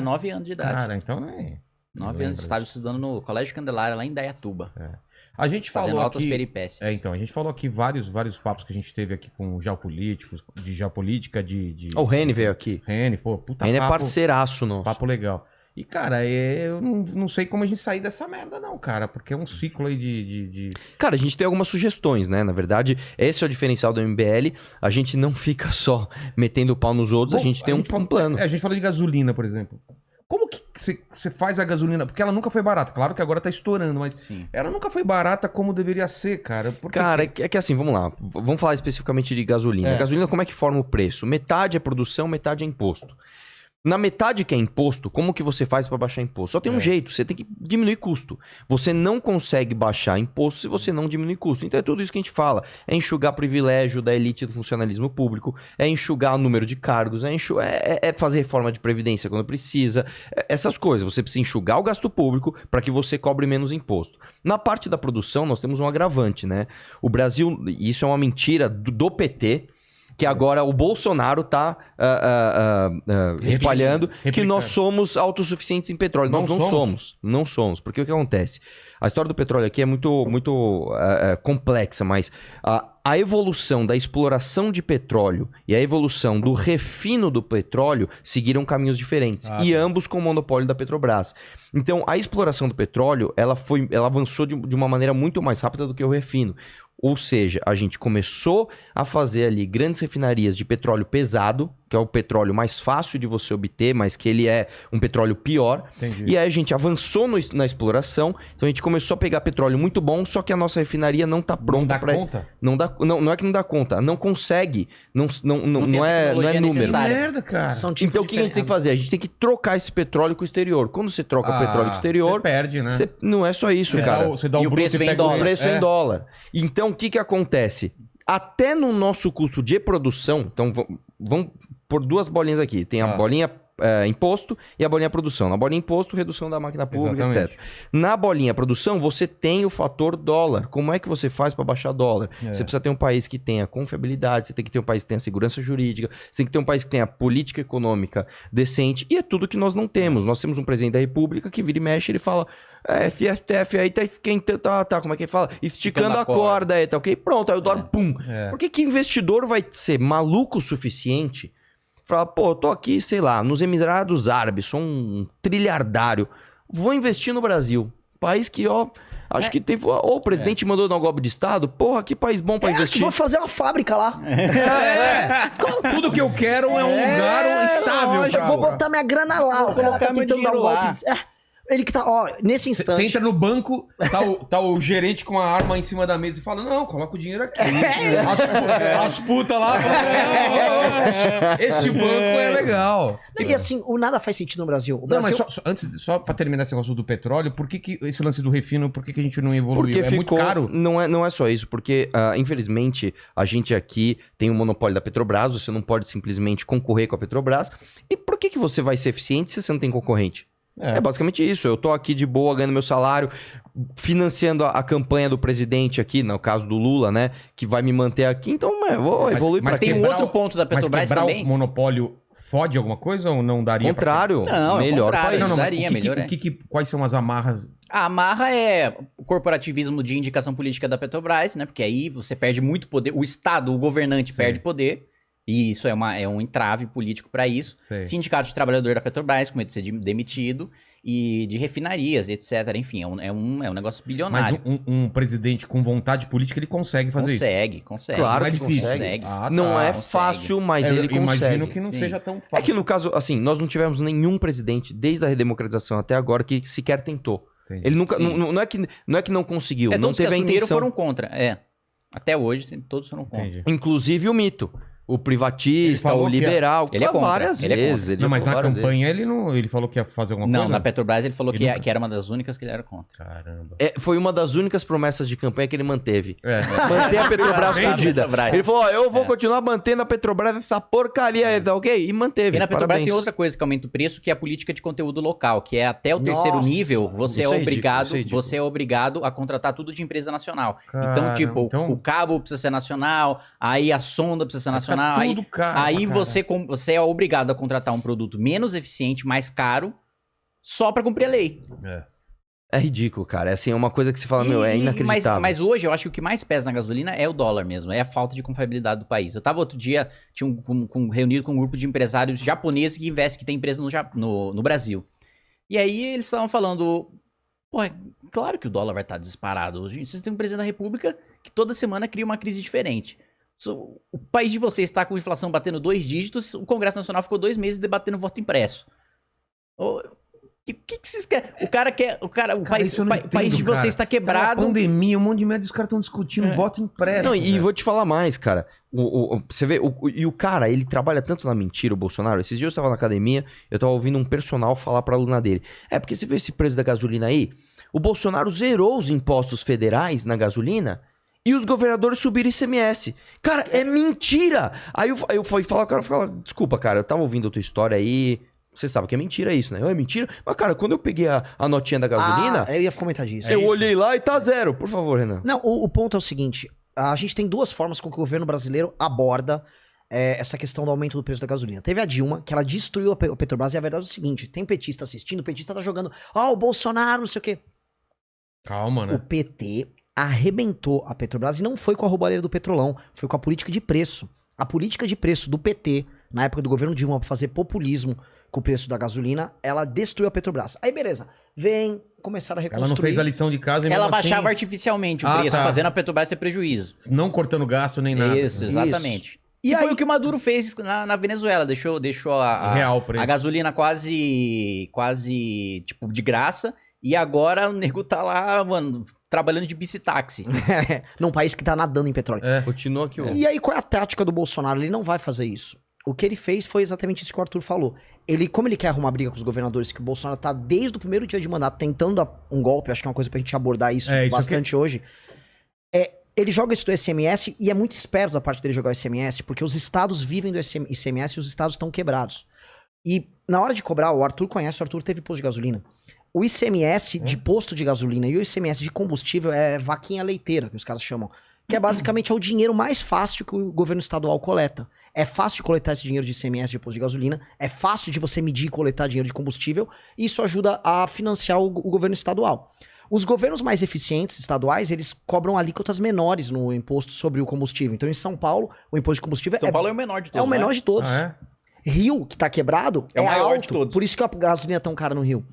9 anos de idade. Cara, então é... 9 anos, estava estudando no Colégio Candelária, lá em Dayatuba. A gente falou fazendo altas aqui... peripécias. Então, a gente falou aqui vários papos que a gente teve aqui com geopolíticos, de geopolítica, O Reni veio aqui. Reni, pô, puta Reni papo, é parceiraço nosso. papo legal. E, cara, eu não sei como a gente sair dessa merda não, cara, porque é um ciclo aí de... Cara, a gente tem algumas sugestões, né? Na verdade, esse é o diferencial do MBL. A gente não fica só metendo o pau nos outros, a gente tem um plano. A gente falou de gasolina, por exemplo. Como que você faz a gasolina? Porque ela nunca foi barata. Claro que agora tá estourando, mas ela nunca foi barata como deveria ser, cara. Cara, é que assim, vamos lá. Vamos falar especificamente de gasolina. A gasolina, como é que forma o preço? Metade é produção, metade é imposto. Na metade que é imposto, como que você faz para baixar imposto? Só tem um jeito, você tem que diminuir custo. Você não consegue baixar imposto se você não diminuir custo. Então é tudo isso que a gente fala. É enxugar privilégio da elite do funcionalismo público, é enxugar o número de cargos, é fazer reforma de previdência quando precisa, essas coisas. Você precisa enxugar o gasto público para que você cobre menos imposto. Na parte da produção, nós temos um agravante, né? O Brasil, e isso é uma mentira do PT, que agora o Bolsonaro tá espalhando que nós somos autossuficientes em petróleo. Nós não somos. Não somos. Porque o que acontece? A história do petróleo aqui é muito complexa, mas a evolução da exploração de petróleo e a evolução do refino do petróleo seguiram caminhos diferentes. E ambos com o monopólio da Petrobras. Então, a exploração do petróleo, ela avançou de uma maneira muito mais rápida do que o refino. Ou seja, a gente começou a fazer ali grandes refinarias de petróleo pesado, que é o petróleo mais fácil de você obter, mas que ele é um petróleo pior. Entendi. E aí a gente avançou na exploração, então a gente começou a pegar petróleo muito bom, só que a nossa refinaria não está pronta para isso. Não é que não dá conta, não consegue, não é número. Merda, cara. Então o que a gente tem que fazer? A gente tem que trocar esse petróleo com o exterior. Quando você troca o petróleo com o exterior, você perde, né? Não é só isso, cara. Você dá o preço vem em dólar. O preço é em dólar. Então, o que acontece? Até no nosso custo de produção, então vamos por duas bolinhas aqui. Tem a bolinha imposto e a bolinha produção. Na bolinha imposto, redução da máquina pública, etc. Na bolinha produção, você tem o fator dólar. Como é que você faz para baixar dólar? Você precisa ter um país que tenha confiabilidade, você tem que ter um país que tenha segurança jurídica, você tem que ter um país que tenha política econômica decente, e é tudo que nós não temos. Nós temos um presidente da república que vira e mexe, ele fala... FSTF aí tá, como é que ele fala? Esticando a corda aí, tá ok? Pronto, aí o dólar, pum. Por que investidor vai ser maluco o suficiente? Fala, pô, eu tô aqui, sei lá, nos Emirados Árabes, sou um trilhardário, vou investir no Brasil. País que, acho que tem... o presidente mandou dar um golpe de Estado, porra, que país bom pra investir. Vou fazer uma fábrica lá. Tudo que eu quero é um lugar estável. Vou botar minha grana lá. Vou colocar meu dinheiro lá. Ele que tá, nesse instante... Você entra no banco, tá o gerente com a arma em cima da mesa e fala, não, coloca o dinheiro aqui. As putas lá falam, esse banco é legal. E assim, o nada faz sentido no Brasil. O Brasil... Não, mas só pra terminar esse negócio do petróleo, por que esse lance do refino, por que a gente não evoluiu? Porque muito caro? Não é só isso, porque infelizmente a gente aqui tem o monopólio da Petrobras, você não pode simplesmente concorrer com a Petrobras. E por que você vai ser eficiente se você não tem concorrente? É basicamente isso. Eu tô aqui de boa, ganhando meu salário, financiando a campanha do presidente aqui, no caso do Lula, né? Que vai me manter aqui. Então, vou evoluir pra tem um outro ponto da Petrobras também. O monopólio fode alguma coisa ou não daria? Contrário. Não, melhor país. Não, daria, melhor quais são as amarras? A amarra é o corporativismo de indicação política da Petrobras, né? Porque aí você perde muito poder. O Estado, o governante perde poder. E isso é um entrave político para isso. Sei. Sindicato de trabalhador da Petrobras, com medo de ser demitido, e de refinarias, etc. Enfim, é um negócio bilionário. Mas um presidente com vontade política, ele consegue fazer isso? Consegue. Claro que difícil. Consegue. Não é fácil, mas ele consegue. Imagino que não seja tão fácil. É que no caso, assim, nós não tivemos nenhum presidente, desde a redemocratização até agora, que sequer tentou. Entendi. Ele nunca... Não é que não conseguiu, não teve a intenção. Todos que foram contra, Até hoje, todos foram contra. Entendi. Inclusive o mito. O privatista, o liberal, ele é contra, várias vezes. Não, mas na campanha ele falou que ia fazer alguma coisa? Não, na Petrobras ele falou que era uma das únicas que ele era contra. Caramba. Foi uma das únicas promessas de campanha que ele manteve. Manter a Petrobras fodida. Ele falou, eu vou continuar mantendo a Petrobras, essa porcaria, tá ok? E manteve. E na Petrobras tem outra coisa que aumenta o preço, que é a política de conteúdo local, que é até o terceiro nível, você é obrigado a contratar tudo de empresa nacional. Então, tipo, o cabo precisa ser nacional, aí a sonda precisa ser nacional. nacional. tudo caro Aí pra você é obrigado a contratar um produto menos eficiente, mais caro, só pra cumprir a lei. É ridículo, cara. É assim, é uma coisa que você fala, meu, é inacreditável. Mas hoje eu acho que o que mais pesa na gasolina é o dólar mesmo, é a falta de confiabilidade do país. Eu tava outro dia, reunido com um grupo de empresários japoneses que tem empresa no Brasil. E aí eles estavam falando, pô, claro que o dólar vai estar disparado. Vocês têm um presidente da república que toda semana cria uma crise diferente. O país de vocês está com inflação batendo 2 dígitos, o Congresso Nacional ficou 2 meses debatendo voto impresso. O que vocês querem? O país de vocês está quebrado. Tá pandemia, um monte de merda, os caras estão discutindo voto impresso. Não, e vou te falar mais, cara. Você vê, o cara, ele trabalha tanto na mentira, o Bolsonaro. Esses dias eu estava na academia, eu tava ouvindo um personal falar pra aluna dele. Porque você vê esse preço da gasolina aí? O Bolsonaro zerou os impostos federais na gasolina e os governadores subiram ICMS. Cara, é mentira! Aí eu fui falar, o cara falou, desculpa, cara, eu tava ouvindo a tua história aí. Você sabe que é mentira isso, né? É mentira? Mas, cara, quando eu peguei a notinha da gasolina... eu ia comentar disso. Eu olhei lá e tá zero. Por favor, Renan. Não, o ponto é o seguinte. A gente tem 2 formas com que o governo brasileiro aborda essa questão do aumento do preço da gasolina. Teve a Dilma, que ela destruiu a Petrobras, e a verdade é o seguinte, tem petista assistindo, o petista tá jogando, o Bolsonaro, não sei o quê. Calma, né? O PT arrebentou a Petrobras e não foi com a roubalheira do Petrolão, foi com a política de preço. A política de preço do PT, na época do governo Dilma, pra fazer populismo com o preço da gasolina, ela destruiu a Petrobras. Aí, beleza. Começaram a reconstruir. Ela não fez a lição de casa e Ela mesmo baixava assim, artificialmente o preço, fazendo a Petrobras ter prejuízo. não cortando gasto nem nada. Isso, exatamente. E foi aí- o que o Maduro fez na Venezuela. Deixou Real preço. a gasolina quase, tipo, de graça. E agora o nego tá lá, mano, trabalhando de bicitaxi. Num país que tá nadando em petróleo. Continua aqui o... E aí, qual é a tática do Bolsonaro? Ele não vai fazer isso. O que ele fez foi exatamente isso que o Arthur falou. Como ele quer arrumar briga com os governadores, que o Bolsonaro tá desde o primeiro dia de mandato tentando um golpe, acho que é uma coisa pra gente abordar isso bastante hoje. Ele joga isso do ICMS e é muito esperto da parte dele jogar o ICMS, porque os estados vivem do ICMS e os estados estão quebrados. E na hora de cobrar, o Arthur teve posto de gasolina. O ICMS de posto de gasolina e o ICMS de combustível é vaquinha leiteira, que os caras chamam. Que é basicamente o dinheiro mais fácil que o governo estadual coleta. É fácil de coletar esse dinheiro de ICMS de posto de gasolina, é fácil de você medir e coletar dinheiro de combustível, e isso ajuda a financiar o governo estadual. Os governos mais eficientes estaduais, eles cobram alíquotas menores no imposto sobre o combustível. Então, em São Paulo, o imposto de combustível São Paulo é o menor de todos. é o menor de todos. Rio, que tá quebrado, É o maior alto, de todos. por isso que a gasolina é tão cara no Rio.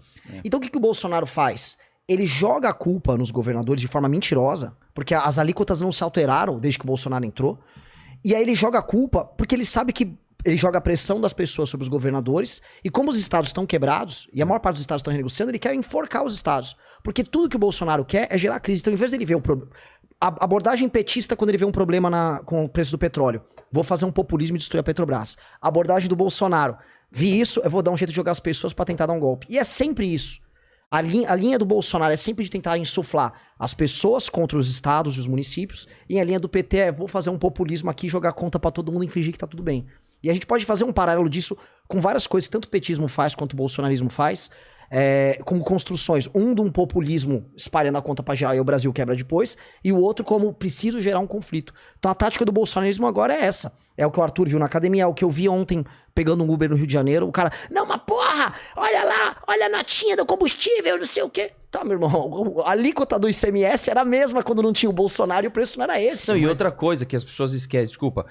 Então, o que o Bolsonaro faz? Ele joga a culpa nos governadores de forma mentirosa, porque as alíquotas não se alteraram desde que o Bolsonaro entrou. E aí ele joga a culpa porque ele sabe que ele joga a pressão das pessoas sobre os governadores, e como os estados estão quebrados, e a maior parte dos estados estão renegociando, ele quer enforcar os estados. Porque tudo que o Bolsonaro quer é gerar crise. Então, em vez dele ver o problema... A abordagem petista quando ele vê um problema com o preço do petróleo. Vou fazer um populismo e destruir a Petrobras. A abordagem do Bolsonaro. Vi isso, eu vou dar um jeito de jogar as pessoas pra tentar dar um golpe. E é sempre isso. A linha do Bolsonaro é sempre de tentar insuflar as pessoas contra os estados e os municípios. E a linha do PT é, vou fazer um populismo aqui, jogar conta pra todo mundo e fingir que tá tudo bem. E a gente pode fazer um paralelo disso com várias coisas que tanto o petismo faz quanto o bolsonarismo faz. Como construções. Um de um populismo espalhando a conta pra geral e o Brasil quebra depois. E o outro como preciso gerar um conflito. Então a tática do bolsonarismo agora é essa. É o que o Arthur viu na academia, é o que eu vi ontem pegando um Uber no Rio de Janeiro. O cara, não, mas porra, olha lá, olha a notinha do combustível, não sei o quê. Tá, meu irmão, a alíquota do ICMS era a mesma quando não tinha o Bolsonaro e o preço não era esse. Não, e outra coisa que as pessoas esquecem, desculpa,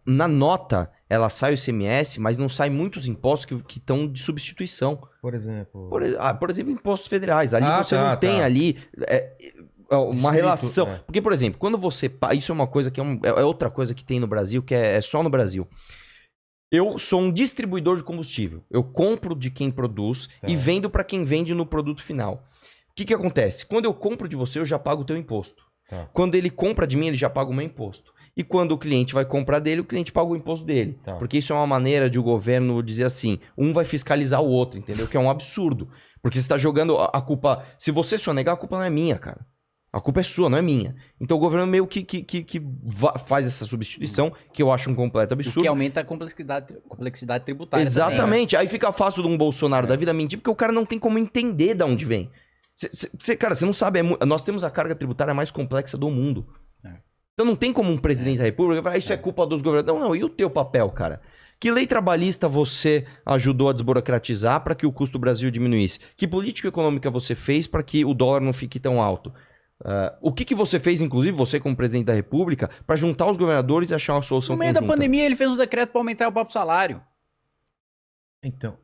na nota ela sai o ICMS, mas não sai muitos impostos que estão de substituição. Por exemplo... Por exemplo, impostos federais. Ali você não tem ali uma Escrito, relação. Porque, por exemplo, quando você... Isso é uma coisa que é outra coisa que tem no Brasil, que é só no Brasil. Eu sou um distribuidor de combustível. Eu compro de quem produz e vendo para quem vende no produto final. O que acontece? Quando eu compro de você, eu já pago o teu imposto. Quando ele compra de mim, ele já paga o meu imposto. E quando o cliente vai comprar dele, o cliente paga o imposto dele. Porque isso é uma maneira de o governo dizer assim, um vai fiscalizar o outro, entendeu? Que é um absurdo. Porque você está jogando a culpa... Se você sonegar, a culpa não é minha, cara. A culpa é sua, não é minha. Então o governo meio que faz essa substituição, que eu acho um completo absurdo. O que aumenta a complexidade tributária. Exatamente. Aí fica fácil de um Bolsonaro da vida mentir, porque o cara não tem como entender de onde vem. Cara, você não sabe. Nós temos a carga tributária mais complexa do mundo. Então não tem como um presidente da república falar, isso é culpa dos governadores. Não, e o teu papel, cara? Que lei trabalhista você ajudou a desburocratizar para que o custo do Brasil diminuísse? Que política econômica você fez para que o dólar não fique tão alto? O que você fez, inclusive, você como presidente da república, para juntar os governadores e achar uma solução No meio conjunta? da pandemia, ele fez um decreto para aumentar o próprio salário. Então,